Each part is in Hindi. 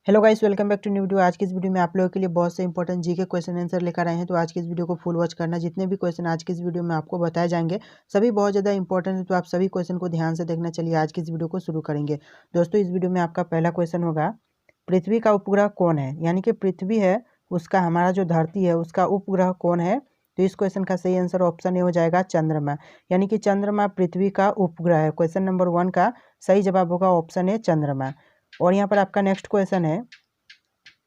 Hello guys, welcome back to new video. आज की इस वीडियो में आप लोगों के लिए बहुत से इंपॉर्टेंट जी के क्वेश्चन आंसर लेकर आए हैं। तो आज की इस वीडियो को फुल वॉच करना। जितने भी क्वेश्चन आज की इस वीडियो में आपको बताए जाएंगे सभी बहुत ज़्यादा इंपॉर्टेंट है, तो आप सभी क्वेश्चन को ध्यान से देखना। चलिए आज की इस वीडियो को शुरू करेंगे। दोस्तों, इस वीडियो में आपका पहला क्वेश्चन होगा, पृथ्वी का उपग्रह कौन है? यानी कि पृथ्वी है उसका, हमारा जो धरती है उसका उपग्रह कौन है? तो इस क्वेश्चन का सही आंसर ऑप्शन ए हो जाएगा चंद्रमा। यानी कि चंद्रमा पृथ्वी का उपग्रह है। क्वेश्चन नंबर 1 का सही जवाब होगा ऑप्शन ए चंद्रमा। और यहाँ पर आपका नेक्स्ट क्वेश्चन है,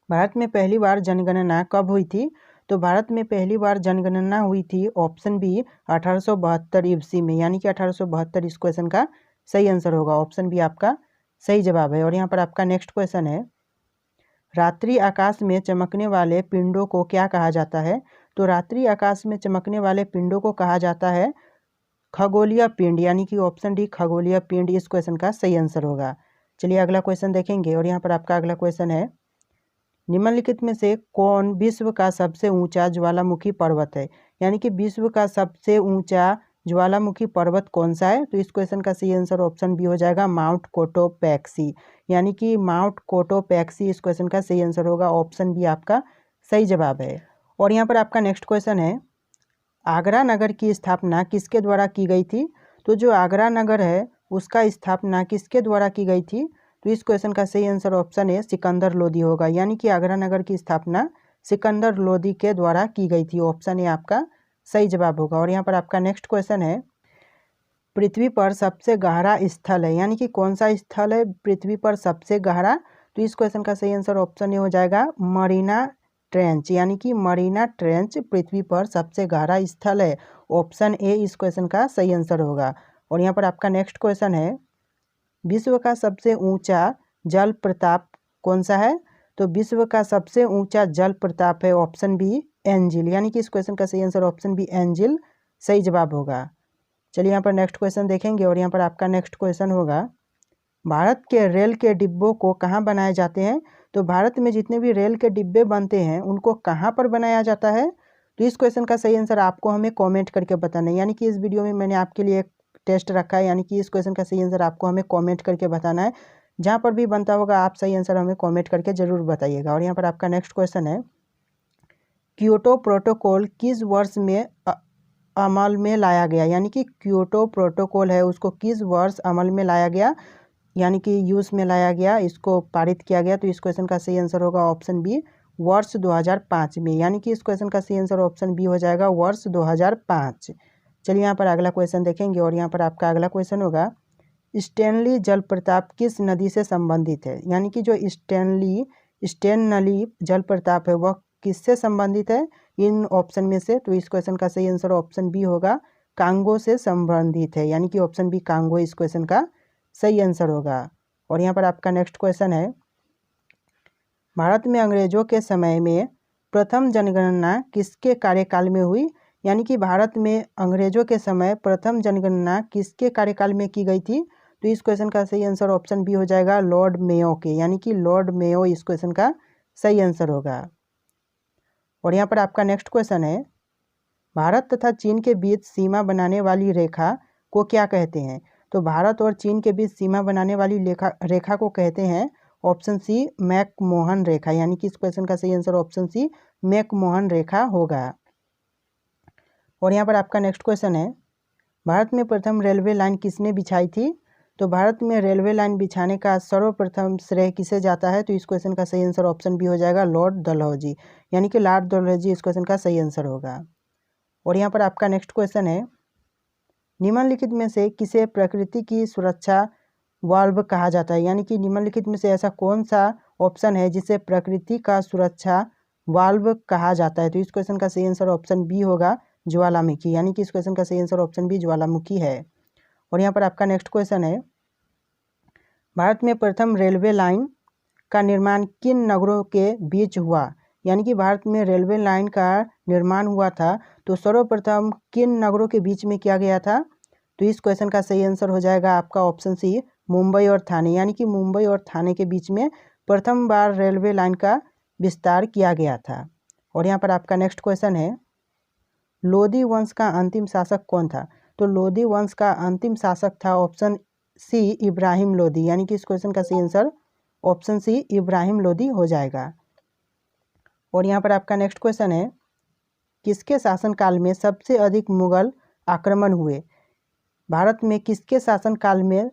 भारत में पहली बार जनगणना कब हुई थी? तो भारत में पहली बार जनगणना हुई थी ऑप्शन बी 1872 ईस्वी में। यानी कि 1872 इस क्वेश्चन का सही आंसर होगा। ऑप्शन बी आपका सही जवाब है। और यहाँ पर आपका नेक्स्ट क्वेश्चन है, रात्रि आकाश में चमकने वाले पिंडों को क्या कहा जाता है? तो रात्रि आकाश में चमकने वाले पिंडों को कहा जाता है खगोलीय पिंड। यानी कि ऑप्शन डी खगोलीय पिंड इस क्वेश्चन का सही आंसर होगा। चलिए अगला क्वेश्चन देखेंगे। और यहाँ पर आपका अगला क्वेश्चन है, निम्नलिखित में से कौन विश्व का सबसे ऊंचा ज्वालामुखी पर्वत है? यानी कि विश्व का सबसे ऊंचा ज्वालामुखी पर्वत कौन सा है? तो इस क्वेश्चन का सही आंसर ऑप्शन बी हो जाएगा माउंट कोटोपैक्सी। यानी कि माउंट कोटोपैक्सी इस क्वेश्चन का सही आंसर होगा। ऑप्शन बी आपका सही जवाब है। और यहाँ पर आपका नेक्स्ट क्वेश्चन है, आगरा नगर की स्थापना किसके द्वारा की गई थी? तो जो आगरा नगर है उसका स्थापना किसके द्वारा की गई थी? तो इस क्वेश्चन का सही आंसर ऑप्शन है सिकंदर लोदी होगा। यानी कि आगरा नगर की स्थापना सिकंदर लोदी के द्वारा की गई थी। ऑप्शन ए आपका सही जवाब होगा। और यहाँ पर आपका नेक्स्ट क्वेश्चन है, पृथ्वी पर सबसे गहरा स्थल है। यानी कि कौन सा स्थल है पृथ्वी पर सबसे गहरा? तो इस क्वेश्चन का सही आंसर ऑप्शन ए हो जाएगा मरीना ट्रेंच। यानी कि मरीना ट्रेंच पृथ्वी पर सबसे गहरा स्थल है। ऑप्शन ए इस क्वेश्चन का सही आंसर होगा। और यहाँ पर आपका नेक्स्ट क्वेश्चन है, विश्व का सबसे ऊंचा जल प्रताप कौन सा है? तो विश्व का सबसे ऊंचा जल प्रताप है ऑप्शन बी एंजिल। यानी कि इस क्वेश्चन का सही आंसर ऑप्शन बी एंजिल सही जवाब होगा। चलिए यहाँ पर नेक्स्ट क्वेश्चन देखेंगे। और यहाँ पर आपका नेक्स्ट क्वेश्चन होगा, भारत के रेल के डिब्बों को कहाँ बनाए जाते हैं? तो भारत में जितने भी रेल के डिब्बे बनते हैं उनको कहाँ पर बनाया जाता है? तो इस क्वेश्चन का सही आंसर आपको हमें कमेंट करके बताना है। यानी कि इस वीडियो में मैंने आपके लिए एक टेस्ट रखा है। यानी कि इस क्वेश्चन का सही आंसर आपको हमें कमेंट करके बताना है। जहाँ पर भी बनता होगा आप सही आंसर हमें कमेंट करके ज़रूर बताइएगा। और यहाँ पर आपका नेक्स्ट क्वेश्चन है, क्योटो प्रोटोकॉल किस वर्ष में अमल में लाया गया? यानी कि क्योटो प्रोटोकॉल है उसको किस वर्ष अमल में लाया गया, यानी कि यूज़ में लाया गया, इसको पारित किया गया? तो इस क्वेश्चन का सही आंसर होगा ऑप्शन बी वर्ष 2005 में। यानी कि इस क्वेश्चन का सही आंसर ऑप्शन बी हो जाएगा वर्ष 2005। चलिए यहाँ पर अगला क्वेश्चन देखेंगे। और यहाँ पर आपका अगला क्वेश्चन होगा, स्टेनली जलप्रपात किस नदी से संबंधित है? यानी कि जो स्टेनली जलप्रपात है वह किससे संबंधित है इन ऑप्शन में से? तो इस क्वेश्चन का सही आंसर ऑप्शन बी होगा कांगो से संबंधित है। यानी कि ऑप्शन बी कांगो इस क्वेश्चन का सही आंसर होगा। और यहाँ पर आपका नेक्स्ट क्वेश्चन है, भारत में अंग्रेजों के समय में प्रथम जनगणना किसके कार्यकाल में हुई? यानी कि भारत में अंग्रेजों के समय प्रथम जनगणना किसके कार्यकाल में की गई थी? तो इस क्वेश्चन का सही आंसर ऑप्शन बी हो जाएगा लॉर्ड मेयो के। यानी कि लॉर्ड मेयो इस क्वेश्चन का सही आंसर होगा। और यहाँ पर आपका नेक्स्ट क्वेश्चन है, भारत तथा चीन के बीच सीमा बनाने वाली रेखा को क्या कहते हैं? तो भारत और चीन के बीच सीमा बनाने वाली रेखा को कहते हैं ऑप्शन सी मैकमोहन रेखा। यानी कि इस क्वेश्चन का सही आंसर ऑप्शन सी मैकमोहन रेखा होगा। और यहाँ पर आपका नेक्स्ट क्वेश्चन है, भारत में प्रथम रेलवे लाइन किसने बिछाई थी? तो भारत में रेलवे लाइन बिछाने का सर्वप्रथम श्रेय किसे जाता है? तो इस क्वेश्चन का सही आंसर ऑप्शन बी हो जाएगा लॉर्ड डलहौजी। यानी कि लॉर्ड डलहौजी इस क्वेश्चन का सही आंसर होगा। और यहाँ पर आपका नेक्स्ट क्वेश्चन है, निम्नलिखित में से किसे प्रकृति की सुरक्षा वाल्व कहा जाता है? यानी कि निम्नलिखित में से ऐसा कौन सा ऑप्शन है जिसे प्रकृति का सुरक्षा वाल्व कहा जाता है? तो इस क्वेश्चन का सही आंसर ऑप्शन बी होगा ज्वालामुखी। यानी कि इस क्वेश्चन का सही आंसर ऑप्शन बी ज्वालामुखी है। और यहाँ पर आपका नेक्स्ट क्वेश्चन है, भारत में प्रथम रेलवे लाइन का निर्माण किन नगरों के बीच हुआ? यानी कि भारत में रेलवे लाइन का निर्माण हुआ था तो सर्वप्रथम किन नगरों के बीच में किया गया था? तो इस क्वेश्चन का सही आंसर हो जाएगा आपका ऑप्शन सी मुंबई और थाने। यानी कि मुंबई और थाने के बीच में प्रथम बार रेलवे लाइन का विस्तार किया गया था। और यहाँ पर आपका नेक्स्ट क्वेश्चन है, लोदी वंश का अंतिम शासक कौन था? तो लोदी वंश का अंतिम शासक था ऑप्शन सी इब्राहिम लोदी। यानी कि इस क्वेश्चन का सही answer option C Ibrahim Lodi हो जाएगा। और यहाँ पर आपका नेक्स्ट क्वेश्चन है, किसके शासनकाल में सबसे अधिक मुगल आक्रमण हुए? भारत में किसके शासनकाल में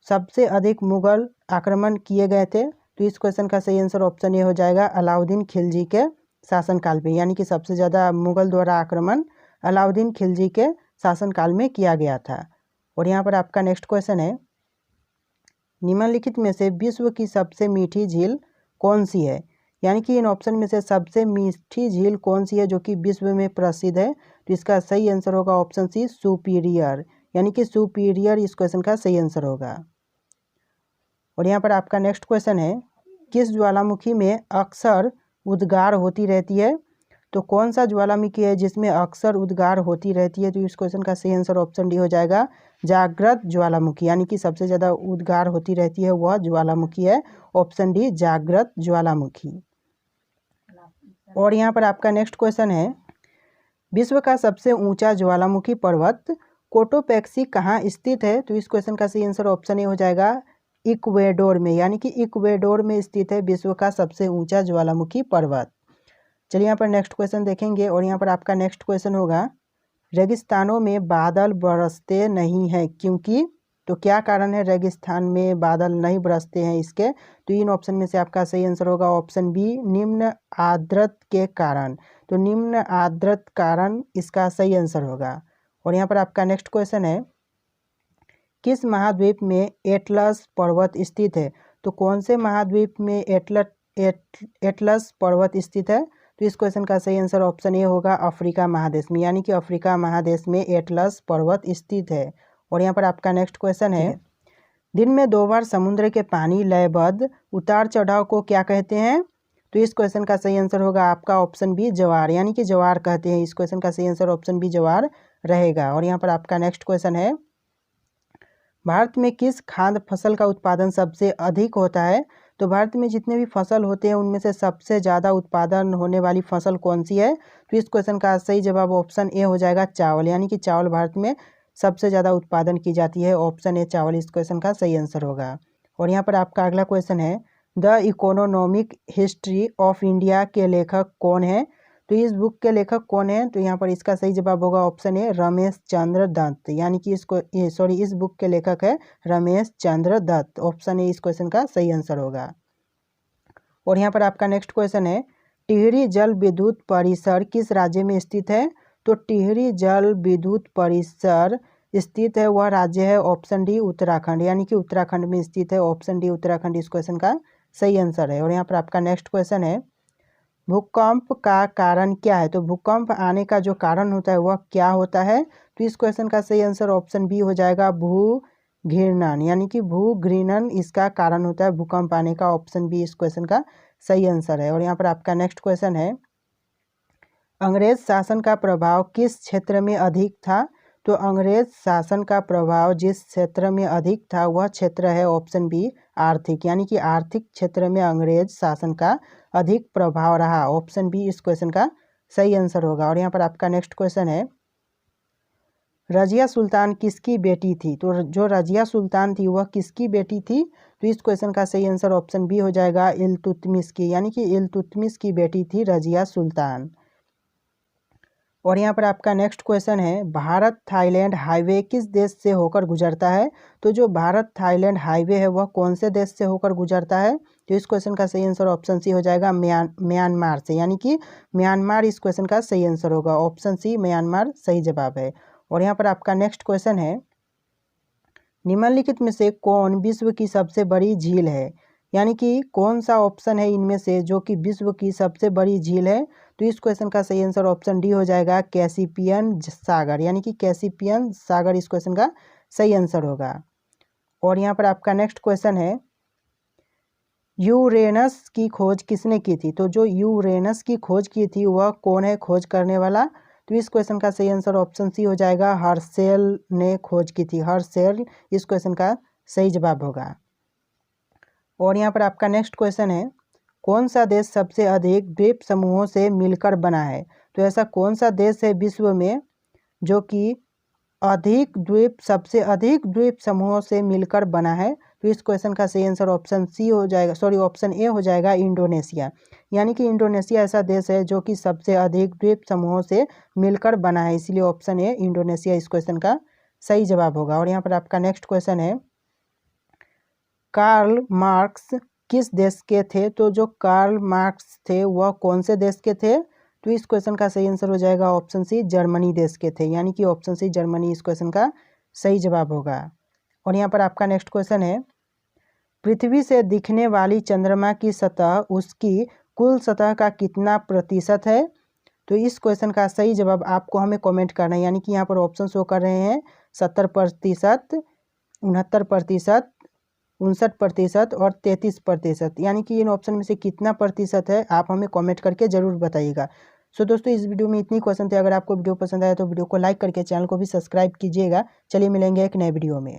सबसे अधिक मुगल आक्रमण किए गए थे? तो इस क्वेश्चन का सही आंसर ऑप्शन ए हो जाएगा, अलाउद्दीन खिलजी के शासनकाल में, यानी कि सबसे ज़्यादा मुगल द्वारा आक्रमण अलाउद्दीन खिलजी के शासनकाल में किया गया था। और यहाँ पर आपका नेक्स्ट क्वेश्चन है, निम्नलिखित में से विश्व की सबसे मीठी झील कौन सी है? यानी कि इन ऑप्शन में से सबसे मीठी झील कौन सी है जो कि विश्व में प्रसिद्ध है? तो इसका सही आंसर होगा ऑप्शन सी सुपीरियर, यानी कि सुपीरियर इस क्वेश्चन का सही आंसर होगा। और यहाँ पर आपका नेक्स्ट क्वेश्चन है, किस ज्वालामुखी में अक्सर उद्गार होती रहती है? तो कौन सा ज्वालामुखी है जिसमें अक्सर उद्गार होती रहती है? तो इस क्वेश्चन का सही आंसर ऑप्शन डी हो जाएगा, जागृत ज्वालामुखी, यानी कि सबसे ज़्यादा उद्गार होती रहती है वह ज्वालामुखी है, ऑप्शन डी जागृत ज्वालामुखी। और यहाँ पर आपका नेक्स्ट क्वेश्चन है, विश्व का सबसे ऊंचा ज्वालामुखी पर्वत कोटोपैक्सी कहाँ स्थित है? तो इस क्वेश्चन का सही आंसर ऑप्शन ए हो जाएगा, इक्वेडोर में, यानी कि इक्वेडोर में स्थित है विश्व का सबसे ऊंचा ज्वालामुखी पर्वत। चलिए यहाँ पर नेक्स्ट क्वेश्चन देखेंगे। और यहाँ पर आपका नेक्स्ट क्वेश्चन होगा, रेगिस्तानों में बादल बरसते नहीं हैं क्योंकि? तो क्या कारण है रेगिस्तान में बादल नहीं बरसते हैं इसके? तो इन ऑप्शन में से आपका सही आंसर होगा ऑप्शन बी, निम्न आर्द्रता के कारण। तो निम्न आर्द्रता कारण इसका सही आंसर होगा। और यहाँ पर आपका नेक्स्ट क्वेश्चन है, किस महाद्वीप में एटलस पर्वत स्थित है? तो कौन से महाद्वीप में एटलस पर्वत स्थित है? तो इस क्वेश्चन का सही आंसर ऑप्शन ए होगा, अफ्रीका महादेश में, यानी कि अफ्रीका महादेश में एटलस पर्वत स्थित है। और यहाँ पर आपका नेक्स्ट क्वेश्चन है, दिन में 2 बार समुद्र के पानी लयबद्ध उतार चढ़ाव को क्या कहते हैं? तो इस क्वेश्चन का सही आंसर होगा आपका ऑप्शन बी, ज्वार, यानी कि ज्वार कहते हैं। इस क्वेश्चन का सही आंसर ऑप्शन बी, ज्वार रहेगा। और यहाँ पर आपका नेक्स्ट क्वेश्चन है, भारत में किस खाद्य फसल का उत्पादन सबसे अधिक होता है? तो भारत में जितने भी फसल होते हैं उनमें से सबसे ज़्यादा उत्पादन होने वाली फसल कौन सी है? तो इस क्वेश्चन का सही जवाब ऑप्शन ए हो जाएगा, चावल, यानी कि चावल भारत में सबसे ज़्यादा उत्पादन की जाती है, ऑप्शन ए चावल इस क्वेश्चन का सही आंसर होगा। और यहाँ पर आपका अगला क्वेश्चन है, the economic history of India के लेखक कौन है? तो इस बुक के लेखक कौन है? तो यहाँ पर इसका सही जवाब होगा ऑप्शन ए, रमेश चंद्र दत्त, यानी कि इस बुक के लेखक है रमेश चंद्र दत्त, ऑप्शन ए इस क्वेश्चन का सही आंसर होगा। और यहाँ पर आपका नेक्स्ट क्वेश्चन है, टिहरी जल विद्युत परिसर किस राज्य में स्थित है? तो टिहरी जल विद्युत परिसर स्थित है वह राज्य है ऑप्शन डी, उत्तराखंड, यानी कि उत्तराखंड में स्थित है, ऑप्शन डी उत्तराखंड इस क्वेश्चन का सही आंसर है। और यहाँ पर आपका नेक्स्ट क्वेश्चन है, भूकंप का कारण क्या है? तो भूकंप आने का जो कारण होता है वह क्या होता है? तो इस क्वेश्चन का सही आंसर ऑप्शन बी हो जाएगा, भूघूर्णन, यानी कि भूघूर्णन इसका कारण होता है भूकंप आने का, ऑप्शन बी इस क्वेश्चन का सही आंसर है। और यहाँ पर आपका नेक्स्ट क्वेश्चन है, अंग्रेज शासन का प्रभाव किस क्षेत्र में अधिक था? तो अंग्रेज शासन का प्रभाव जिस क्षेत्र में अधिक था वह क्षेत्र है ऑप्शन बी, आर्थिक, यानी कि आर्थिक क्षेत्र में अंग्रेज शासन का अधिक प्रभाव रहा, ऑप्शन बी इस क्वेश्चन का सही आंसर होगा। और यहाँ पर आपका नेक्स्ट क्वेश्चन है, रजिया सुल्तान किसकी बेटी थी? तो जो रजिया सुल्तान थी वह किसकी बेटी थी? तो इस क्वेश्चन का सही आंसर ऑप्शन बी हो जाएगा, इल्तुतमिश की, यानी कि इल्तुतमिश की बेटी थी रजिया सुल्तान। और यहाँ पर आपका नेक्स्ट क्वेश्चन है, भारत थाईलैंड हाईवे किस देश से होकर गुजरता है? तो जो भारत थाईलैंड हाईवे है वह कौन से देश से होकर गुजरता है? तो इस क्वेश्चन का सही आंसर ऑप्शन सी हो जाएगा, म्यांमार से, यानी कि म्यांमार इस क्वेश्चन का सही आंसर होगा, ऑप्शन सी म्यांमार सही जवाब है। और यहाँ पर आपका नेक्स्ट क्वेश्चन है, निम्नलिखित में से कौन विश्व की सबसे बड़ी झील है? यानी कि कौन सा ऑप्शन है इनमें से जो कि विश्व की सबसे बड़ी झील है? तो इस क्वेश्चन का सही आंसर ऑप्शन डी हो जाएगा, कैसिपियन सागर, यानी कि कैसिपियन सागर इस क्वेश्चन का सही आंसर होगा। और यहाँ पर आपका नेक्स्ट क्वेश्चन है, यूरेनस की खोज किसने की थी? तो जो यूरेनस की खोज की थी वह कौन है खोज करने वाला? तो इस क्वेश्चन का सही आंसर ऑप्शन सी हो जाएगा, हर्शेल ने खोज की थी, हर्शेल इस क्वेश्चन का सही जवाब होगा। और यहाँ पर आपका नेक्स्ट क्वेश्चन है, कौन सा देश सबसे अधिक द्वीप समूहों से मिलकर बना है? तो ऐसा कौन सा देश है विश्व में जो कि अधिक द्वीप सबसे अधिक द्वीप समूहों से मिलकर बना है? तो इस क्वेश्चन का सही आंसर ऑप्शन सी हो जाएगा, सॉरी ऑप्शन ए हो जाएगा, इंडोनेशिया। यानी कि इंडोनेशिया ऐसा देश है जो कि सबसे अधिक द्वीप समूहों से मिलकर बना है, इसलिए ऑप्शन ए इंडोनेशिया इस क्वेश्चन का सही जवाब होगा। और यहाँ पर आपका नेक्स्ट क्वेश्चन है, कार्ल मार्क्स किस देश के थे? तो जो कार्ल मार्क्स थे वह कौन से देश के थे? तो इस क्वेश्चन का सही आंसर हो जाएगा ऑप्शन सी, जर्मनी देश के थे। यानी कि ऑप्शन सी जर्मनी इस क्वेश्चन का सही जवाब होगा। और यहाँ पर आपका नेक्स्ट क्वेश्चन है, पृथ्वी से दिखने वाली चंद्रमा की सतह उसकी कुल सतह का कितना प्रतिशत है? तो इस क्वेश्चन का सही जवाब आपको हमें कमेंट करना है। यानी कि यहाँ पर ऑप्शन शो कर रहे हैं 70%, 69%, 59% और 33%। यानी कि इन ऑप्शन में से कितना प्रतिशत है आप हमें कमेंट करके ज़रूर बताइएगा। सो दोस्तों इस वीडियो में इतनी क्वेश्चन थे। अगर आपको वीडियो पसंद आया तो वीडियो को लाइक करके चैनल को भी सब्सक्राइब कीजिएगा। चलिए मिलेंगे एक नए वीडियो में।